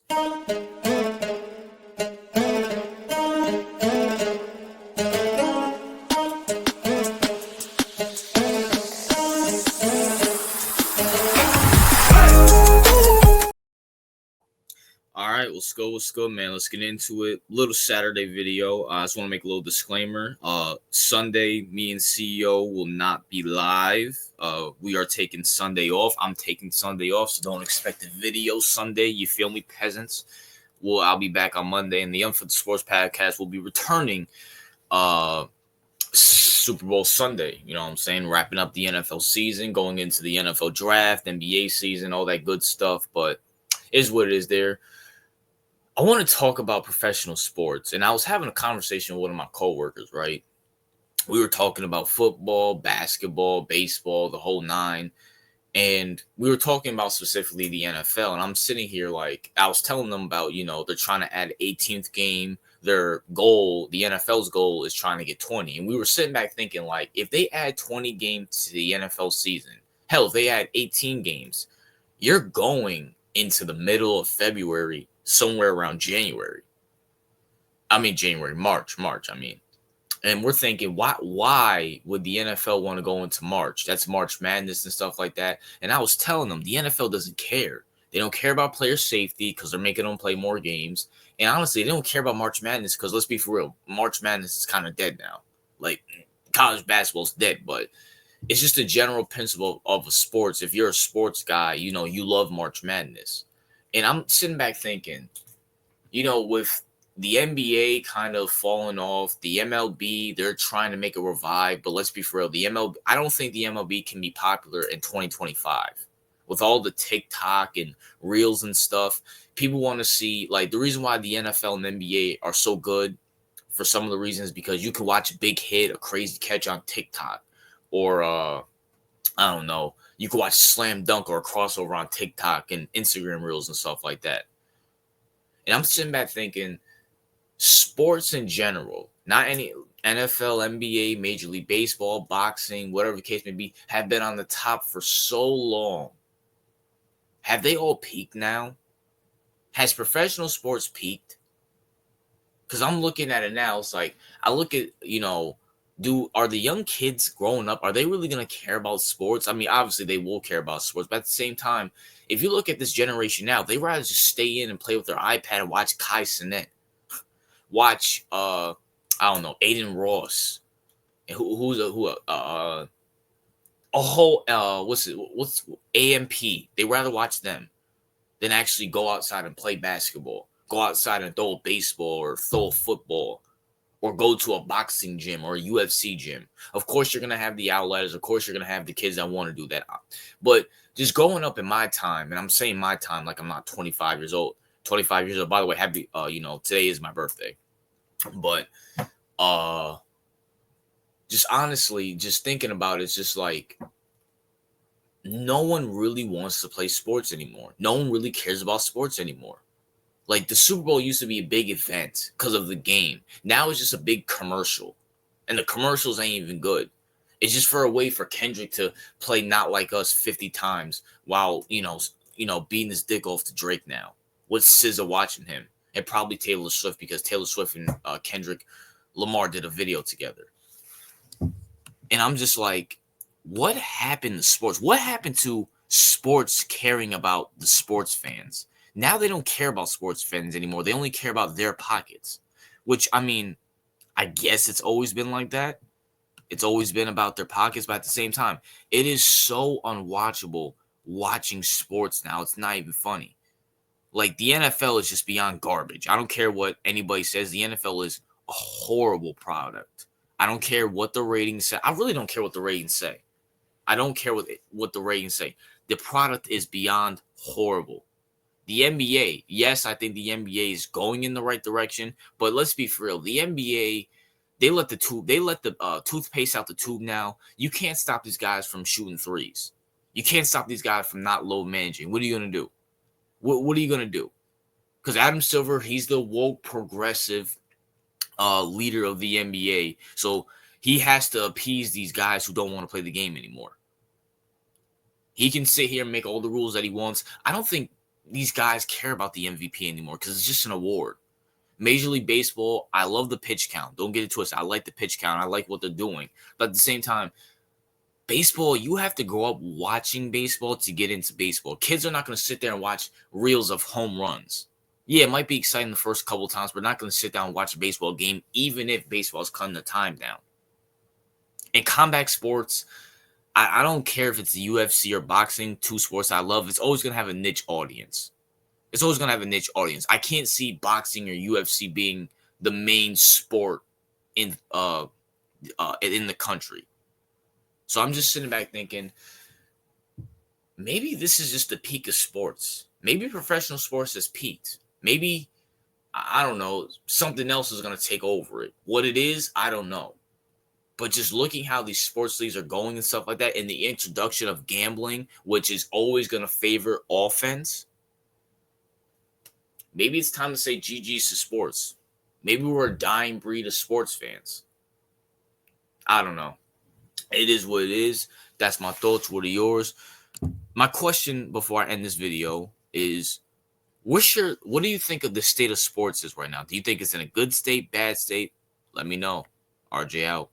All right, let's go. Let's go, man. Let's get into it. Little Saturday video. I just want to make a little disclaimer. Sunday, me and CEO will not be live. We are taking Sunday off. I'm taking Sunday off, so don't expect a video Sunday. You feel me, peasants? I'll be back on Monday, and the Unfiltered Sports Podcast will be returning. Super Bowl Sunday, you know what I'm saying? Wrapping up the NFL season, going into the NFL draft, NBA season, all that good stuff. But is what it is there. I want to talk about professional sports. And I was having a conversation with one of my coworkers, right? We were talking about football, basketball, baseball, the whole nine. And we were talking about specifically the NFL. And I'm sitting here like, I was telling them about, they're trying to add 18th game. Their goal, the NFL's goal, is trying to get 20. And we were sitting back thinking, like, if they add 20 games to the NFL season, hell, if they add 18 games, you're going into the middle of February, somewhere around January. March. And we're thinking, why would the NFL want to go into March? That's March Madness and stuff like that. And I was telling them, the NFL doesn't care. They don't care about player safety because they're making them play more games. And honestly, they don't care about March Madness because, let's be for real, March Madness is kind of dead now. Like, college basketball's dead, but it's just a general principle of sports. If you're a sports guy, you love March Madness. And I'm sitting back thinking, with the NBA kind of falling off, the MLB, they're trying to make a revive, but let's be for real, the MLB, I don't think the MLB can be popular in 2025. With all the TikTok and reels and stuff, people want to see, like, the reason why the NFL and NBA are so good for some of the reasons, because you can watch a big hit, a crazy catch on TikTok, or I don't know, you can watch a slam dunk or a crossover on TikTok and Instagram reels and stuff like that. And I'm sitting back thinking, sports in general, not any NFL, NBA, Major League Baseball, boxing, whatever the case may be, have been on the top for so long. Have they all peaked now? Has professional sports peaked? Because I'm looking at it now. It's like, I look at, are the young kids growing up, are they really going to care about sports? I mean, obviously they will care about sports, but at the same time, if you look at this generation now, they rather just stay in and play with their iPad and watch Kai Cenat, watch Aiden Ross, and what's AMP. They rather watch them than actually go outside and play basketball, go outside and throw a baseball or throw a football, or go to a boxing gym or a UFC gym. Of course, you're going to have the outliers. Of course, you're going to have the kids that want to do that. But just growing up in my time, and I'm saying my time like I'm not 25 years old. 25 years old. By the way, happy, today is my birthday. But just honestly, just thinking about it, it's just like, no one really wants to play sports anymore. No one really cares about sports anymore. Like, the Super Bowl used to be a big event because of the game. Now it's just a big commercial. And the commercials ain't even good. It's just for a way for Kendrick to play Not Like Us 50 times while, beating his dick off to Drake now. With SZA watching him. And probably Taylor Swift, because Taylor Swift and Kendrick Lamar did a video together. And I'm just like, what happened to sports? What happened to sports caring about the sports fans? Now they don't care about sports fans anymore. They only care about their pockets, which, I mean, I guess it's always been like that. It's always been about their pockets, but at the same time, it is so unwatchable watching sports now. It's not even funny. Like, the NFL is just beyond garbage. I don't care what anybody says. The NFL is a horrible product. I don't care what the ratings say. I really don't care what the ratings say. I don't care what the ratings say. The product is beyond horrible. The NBA, yes, I think the NBA is going in the right direction, but let's be for real. The NBA, they let the toothpaste out the tube now. You can't stop these guys from shooting threes. You can't stop these guys from not load managing. What are you going to do? What are you going to do? Because Adam Silver, he's the woke progressive leader of the NBA. So he has to appease these guys who don't want to play the game anymore. He can sit here and make all the rules that he wants. I don't think these guys care about the MVP anymore because it's just an award. Major League Baseball, I love the pitch count. Don't get it twisted. I like the pitch count. I like what they're doing. But at the same time, baseball, you have to grow up watching baseball to get into baseball. Kids are not going to sit there and watch reels of home runs. Yeah, it might be exciting the first couple times, but not going to sit down and watch a baseball game, even if baseball is cutting the time down. In combat sports, I don't care if it's the UFC or boxing, two sports I love. It's always going to have a niche audience. It's always going to have a niche audience. I can't see boxing or UFC being the main sport in the country. So I'm just sitting back thinking, maybe this is just the peak of sports. Maybe professional sports has peaked. Maybe, I don't know, something else is going to take over it. What it is, I don't know. But just looking how these sports leagues are going and stuff like that, and the introduction of gambling, which is always going to favor offense, maybe it's time to say GG's to sports. Maybe we're a dying breed of sports fans. I don't know. It is what it is. That's my thoughts. What are yours? My question before I end this video is, what do you think of the state of sports is right now? Do you think it's in a good state, bad state? Let me know. RJ out.